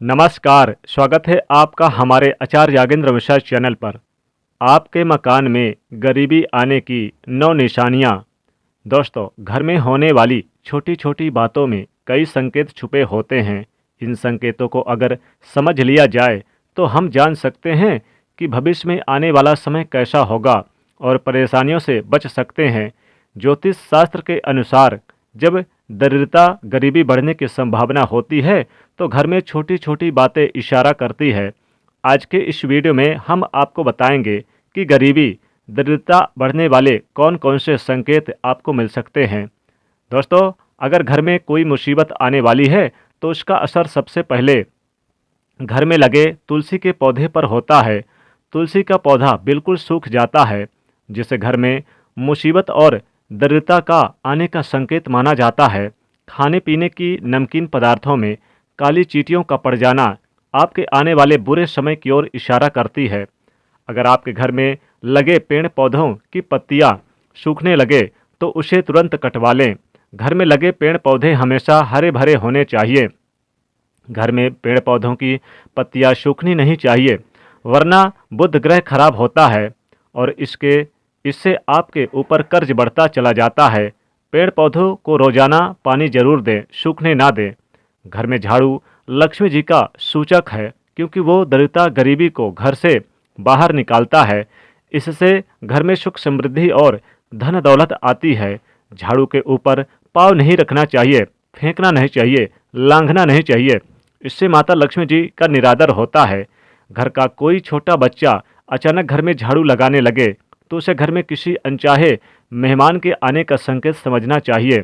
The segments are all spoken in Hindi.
नमस्कार, स्वागत है आपका हमारे आचार्य यागेंद्र मिश्रा चैनल पर। आपके मकान में गरीबी आने की 9 निशानियाँ। दोस्तों, घर में होने वाली छोटी छोटी बातों में कई संकेत छुपे होते हैं। इन संकेतों को अगर समझ लिया जाए तो हम जान सकते हैं कि भविष्य में आने वाला समय कैसा होगा और परेशानियों से बच सकते हैं। ज्योतिष शास्त्र के अनुसार जब दरिद्रता गरीबी बढ़ने की संभावना होती है तो घर में छोटी छोटी बातें इशारा करती है। आज के इस वीडियो में हम आपको बताएंगे कि गरीबी दरिद्रता बढ़ने वाले कौन कौन से संकेत आपको मिल सकते हैं। दोस्तों, अगर घर में कोई मुसीबत आने वाली है तो उसका असर सबसे पहले घर में लगे तुलसी के पौधे पर होता है। तुलसी का पौधा बिल्कुल सूख जाता है, जिसे घर में मुसीबत और दरिद्रता का आने का संकेत माना जाता है। खाने पीने की नमकीन पदार्थों में काली चींटियों का पड़ जाना आपके आने वाले बुरे समय की ओर इशारा करती है। अगर आपके घर में लगे पेड़ पौधों की पत्तियां सूखने लगे तो उसे तुरंत कटवा लें। घर में लगे पेड़ पौधे हमेशा हरे भरे होने चाहिए। घर में पेड़ पौधों की पत्तियां सूखनी नहीं चाहिए, वरना बुध ग्रह खराब होता है और इससे आपके ऊपर कर्ज बढ़ता चला जाता है। पेड़ पौधों को रोजाना पानी जरूर दें, सूखने ना दें। घर में झाड़ू लक्ष्मी जी का सूचक है, क्योंकि वो दरिद्रता गरीबी को घर से बाहर निकालता है। इससे घर में सुख समृद्धि और धन दौलत आती है। झाड़ू के ऊपर पाँव नहीं रखना चाहिए, फेंकना नहीं चाहिए, लांघना नहीं चाहिए। इससे माता लक्ष्मी जी का निरादर होता है। घर का कोई छोटा बच्चा अचानक घर में झाड़ू लगाने लगे तो उसे घर में किसी अनचाहे मेहमान के आने का संकेत समझना चाहिए।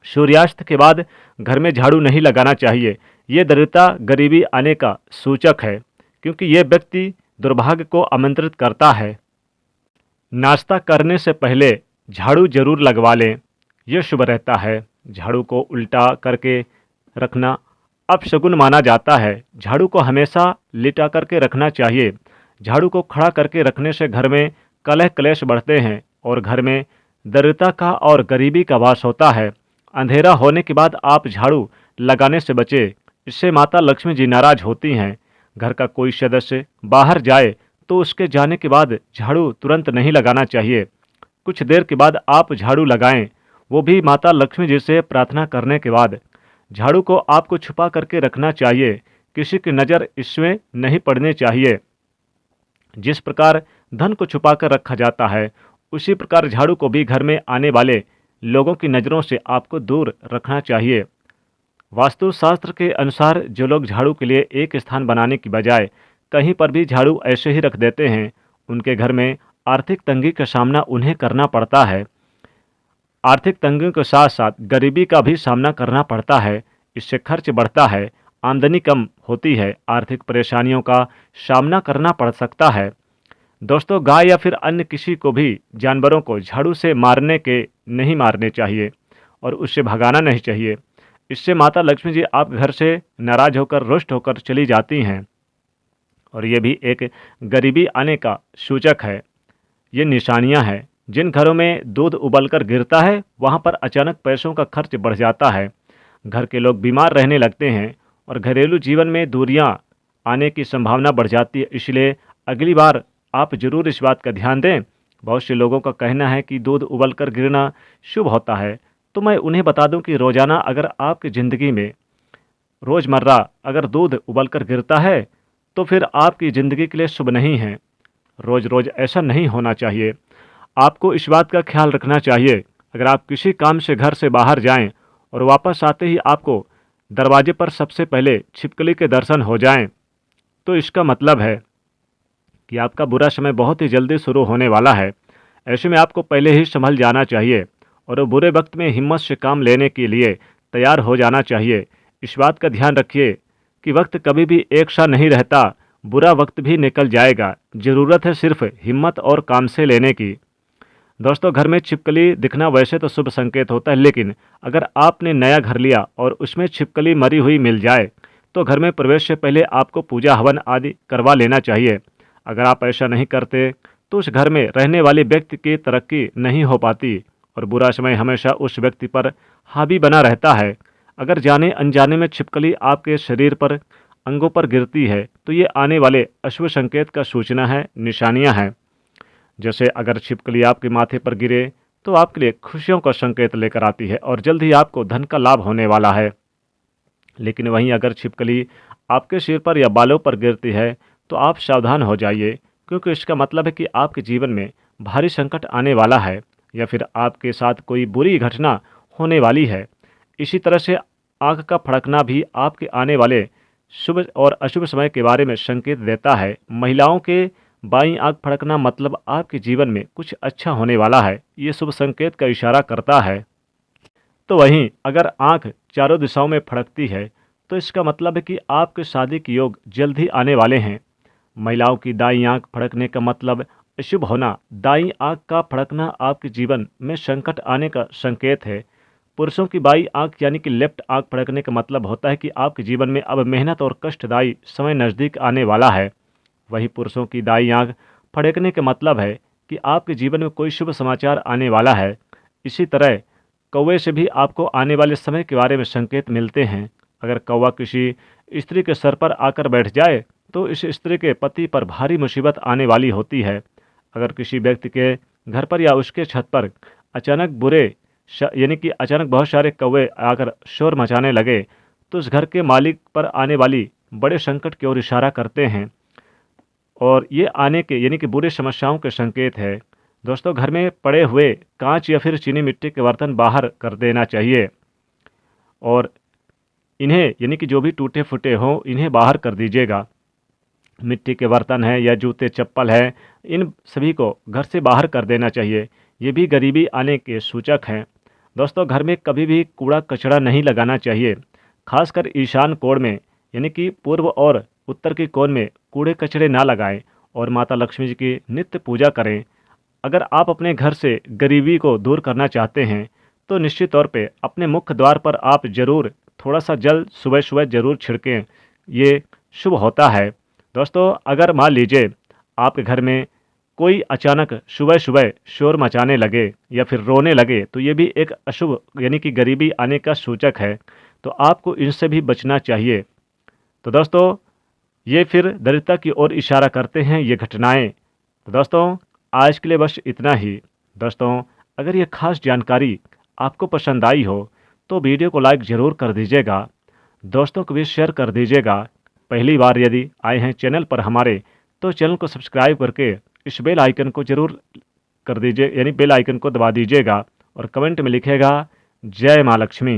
सूर्यास्त के बाद घर में झाड़ू नहीं लगाना चाहिए। ये दरिद्रता गरीबी आने का सूचक है, क्योंकि ये व्यक्ति दुर्भाग्य को आमंत्रित करता है। नाश्ता करने से पहले झाड़ू जरूर लगवा लें, यह शुभ रहता है। झाड़ू को उल्टा करके रखना अपशगुन माना जाता है। झाड़ू को हमेशा लिटा करके रखना चाहिए। झाड़ू को खड़ा करके रखने से घर में कलह क्लेश बढ़ते हैं और घर में दरिद्रता का और गरीबी का वास होता है। अंधेरा होने के बाद आप झाड़ू लगाने से बचें, इससे माता लक्ष्मी जी नाराज होती हैं। घर का कोई सदस्य बाहर जाए तो उसके जाने के बाद झाड़ू तुरंत नहीं लगाना चाहिए। कुछ देर के बाद आप झाड़ू लगाएं, वो भी माता लक्ष्मी जी से प्रार्थना करने के बाद। झाड़ू को आपको छुपा करके रखना चाहिए, किसी की नज़र इसमें नहीं पड़नी चाहिए। जिस प्रकार धन को छुपा कर रखा जाता है, उसी प्रकार झाड़ू को भी घर में आने वाले लोगों की नज़रों से आपको दूर रखना चाहिए। वास्तुशास्त्र के अनुसार जो लोग झाड़ू के लिए एक स्थान बनाने की बजाय कहीं पर भी झाड़ू ऐसे ही रख देते हैं, उनके घर में आर्थिक तंगी का सामना उन्हें करना पड़ता है। आर्थिक तंगी के साथ साथ गरीबी का भी सामना करना पड़ता है। इससे खर्च बढ़ता है, आमदनी कम होती है, आर्थिक परेशानियों का सामना करना पड़ सकता है। दोस्तों, गाय या फिर अन्य किसी को भी जानवरों को झाड़ू से नहीं मारने चाहिए और उससे भगाना नहीं चाहिए। इससे माता लक्ष्मी जी आप घर से नाराज होकर रुष्ट होकर चली जाती हैं और ये भी एक गरीबी आने का सूचक है। ये निशानियां हैं। जिन घरों में दूध उबलकर गिरता है, वहां पर अचानक पैसों का खर्च बढ़ जाता है। घर के लोग बीमार रहने लगते हैं और घरेलू जीवन में दूरियां आने की संभावना बढ़ जाती है। इसलिए अगली बार आप जरूर इस बात का ध्यान दें। बहुत से लोगों का कहना है कि दूध उबलकर गिरना शुभ होता है, तो मैं उन्हें बता दूं कि रोज़ाना अगर आपकी ज़िंदगी में रोज़मर्रा अगर दूध उबलकर गिरता है तो फिर आपकी ज़िंदगी के लिए शुभ नहीं है। रोज़ रोज़ ऐसा नहीं होना चाहिए। आपको इस बात का ख्याल रखना चाहिए, अगर आप किसी काम से घर से बाहर जाएं और वापस आते ही आपको दरवाजे पर सबसे पहले छिपकली के दर्शन हो जाएं, तो इसका मतलब है कि आपका बुरा समय बहुत ही जल्दी शुरू होने वाला है। ऐसे में आपको पहले ही संभल जाना चाहिए और बुरे वक्त में हिम्मत से काम लेने के लिए तैयार हो जाना चाहिए। इस बात का ध्यान रखिए कि वक्त कभी भी एक सा नहीं रहता, बुरा वक्त भी निकल जाएगा। ज़रूरत है सिर्फ हिम्मत और काम से लेने की। दोस्तों, घर में छिपकली दिखना वैसे तो शुभ संकेत होता है, लेकिन अगर आपने नया घर लिया और उसमें छिपकली मरी हुई मिल जाए तो घर में प्रवेश से पहले आपको पूजा हवन आदि करवा लेना चाहिए। अगर आप ऐसा नहीं करते तो उस घर में रहने वाले व्यक्ति की तरक्की नहीं हो पाती और बुरा समय हमेशा उस व्यक्ति पर हावी बना रहता है। अगर जाने अनजाने में छिपकली आपके शरीर पर, अंगों पर गिरती है तो ये आने वाले अशुभ संकेत का सूचना है, निशानियां हैं। जैसे अगर छिपकली आपके माथे पर गिरे तो आपके लिए खुशियों का संकेत लेकर आती है और जल्द ही आपको धन का लाभ होने वाला है। लेकिन वहीं अगर छिपकली आपके सिर पर या बालों पर गिरती है तो आप सावधान हो जाइए, क्योंकि इसका मतलब है कि आपके जीवन में भारी संकट आने वाला है या फिर आपके साथ कोई बुरी घटना होने वाली है। इसी तरह से आंख का फड़कना भी आपके आने वाले शुभ और अशुभ समय के बारे में संकेत देता है। महिलाओं के बाईं आंख फड़कना मतलब आपके जीवन में कुछ अच्छा होने वाला है, ये शुभ संकेत का इशारा करता है। तो वहीं अगर आंख चारों दिशाओं में फड़कती है तो इसका मतलब है कि आपके शादी के योग जल्द ही आने वाले हैं। महिलाओं की दाईं आंख फड़कने का मतलब अशुभ होना। दाईं आंख का फड़कना आपके जीवन में संकट आने का संकेत है। पुरुषों की बाईं आंख यानी कि लेफ्ट आंख फड़कने का मतलब होता है कि आपके जीवन में अब मेहनत और कष्टदायी समय नज़दीक आने वाला है। वहीं पुरुषों की दाईं आंख फड़कने का मतलब है कि आपके जीवन में कोई शुभ समाचार आने वाला है। इसी तरह कौवे से भी आपको आने वाले समय के बारे में संकेत मिलते हैं। अगर कौवा किसी स्त्री के सर पर आकर बैठ जाए तो इस स्त्री के पति पर भारी मुसीबत आने वाली होती है। अगर किसी व्यक्ति के घर पर या उसके छत पर अचानक यानी कि अचानक बहुत सारे कौवे आकर शोर मचाने लगे तो उस घर के मालिक पर आने वाली बड़े संकट की ओर इशारा करते हैं और ये आने के यानी कि बुरे समस्याओं के संकेत है। दोस्तों, घर में पड़े हुए कांच या फिर चीनी मिट्टी के बर्तन बाहर कर देना चाहिए और इन्हें यानी कि जो भी टूटे फूटे हों इन्हें बाहर कर दीजिएगा। मिट्टी के बर्तन हैं या जूते चप्पल हैं, इन सभी को घर से बाहर कर देना चाहिए। ये भी गरीबी आने के सूचक हैं। दोस्तों, घर में कभी भी कूड़ा कचरा नहीं लगाना चाहिए, खासकर ईशान कोण में यानी कि पूर्व और उत्तर के कोण में कूड़े कचरे ना लगाएं और माता लक्ष्मी जी की नित्य पूजा करें। अगर आप अपने घर से गरीबी को दूर करना चाहते हैं तो निश्चित तौर पे अपने मुख्य द्वार पर आप जरूर थोड़ा सा जल सुबह सुबह जरूर छिड़कें, ये शुभ होता है। दोस्तों, अगर मान लीजिए आपके घर में कोई अचानक सुबह सुबह शोर मचाने लगे या फिर रोने लगे तो ये भी एक अशुभ यानी कि गरीबी आने का सूचक है, तो आपको इनसे भी बचना चाहिए। तो दोस्तों, ये फिर दरिद्रता की ओर इशारा करते हैं ये घटनाएं। तो दोस्तों, आज के लिए बस इतना ही। दोस्तों, अगर ये खास जानकारी आपको पसंद आई हो तो वीडियो को लाइक ज़रूर कर दीजिएगा, दोस्तों को भी शेयर कर दीजिएगा। पहली बार यदि आए हैं चैनल पर हमारे तो चैनल को सब्सक्राइब करके इस बेल आइकन को ज़रूर कर दीजिए, यानी बेल आइकन को दबा दीजिएगा और कमेंट में लिखेगा जय माँ लक्ष्मी।